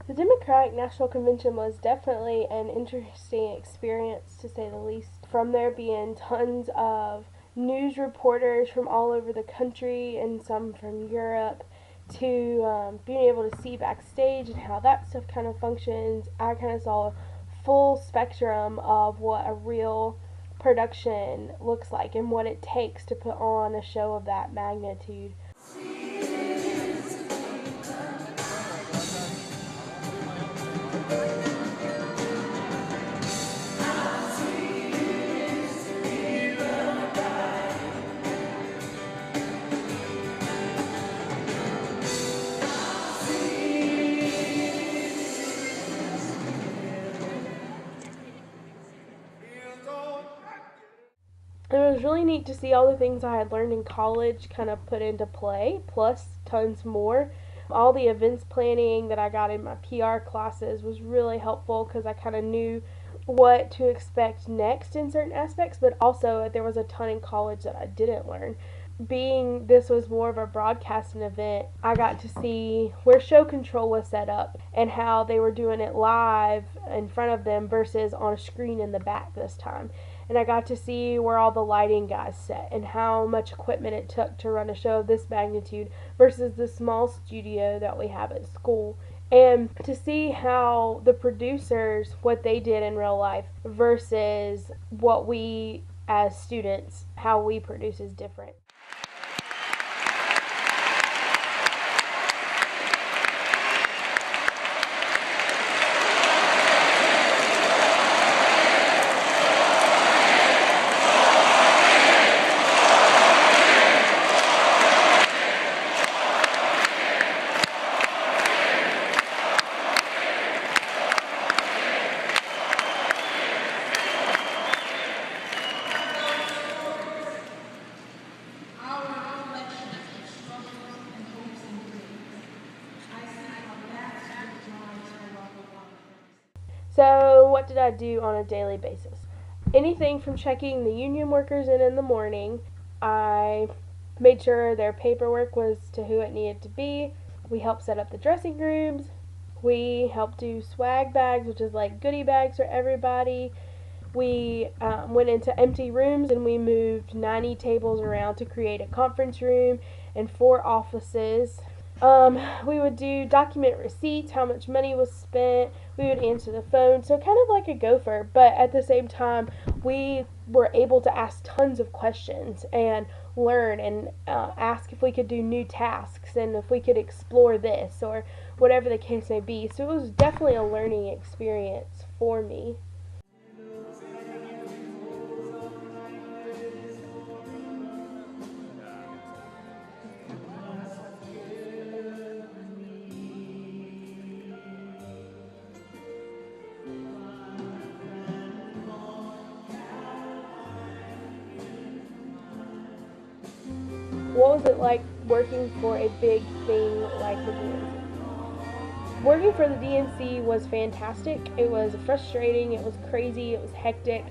The Democratic National Convention was definitely an interesting experience, to say the least. From there being tons of news reporters from all over the country and some from Europe, to being able to see backstage and how that stuff kind of functions, I kind of saw a full spectrum of what a real production looks like and what it takes to put on a show of that magnitude. It was really neat to see all the things I had learned in college kind of put into play, plus tons more. All the events planning that I got in my PR classes was really helpful because I kind of knew what to expect next in certain aspects, but also there was a ton in college that I didn't learn. Being this was more of a broadcasting event, I got to see where show control was set up and how they were doing it live in front of them versus on a screen in the back this time. And I got to see where all the lighting guys set and how much equipment it took to run a show of this magnitude versus the small studio that we have at school. And to see how the producers, what they did in real life versus what we as students, how we produce is different. So what did I do on a daily basis? Anything from checking the union workers in the morning. I made sure their paperwork was to who it needed to be. We helped set up the dressing rooms. We helped do swag bags, which is like goodie bags for everybody. We went into empty rooms and we moved 90 tables around to create a conference room and 4 offices. We would do document receipts, how much money was spent. We would answer the phone, so kind of like a gopher, but at the same time, we were able to ask tons of questions and learn and ask if we could do new tasks and if we could explore this or whatever the case may be. So it was definitely a learning experience for me. What was it like working for a big thing like the DNC? Working for the DNC was fantastic. It was frustrating, it was crazy, it was hectic,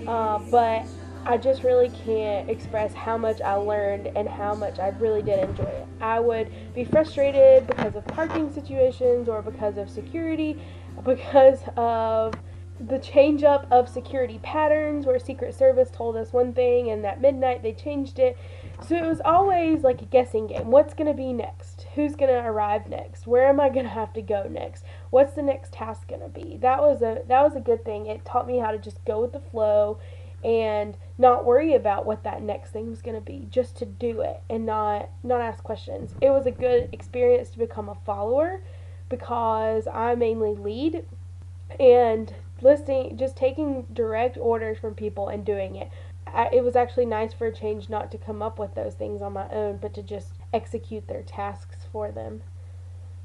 but I just really can't express how much I learned and how much I really did enjoy it. I would be frustrated because of parking situations or because of security, because of the change up of security patterns where Secret Service told us one thing and at midnight they changed it. So it was always like a guessing game. What's going to be next? Who's going to arrive next? Where am I going to have to go next? What's the next task going to be? That was a good thing. It taught me how to just go with the flow and not worry about what that next thing was going to be, just to do it and not ask questions. It was a good experience to become a follower because I mainly lead and listening, just taking direct orders from people and doing it. It was actually nice for a change not to come up with those things on my own, but to just execute their tasks for them.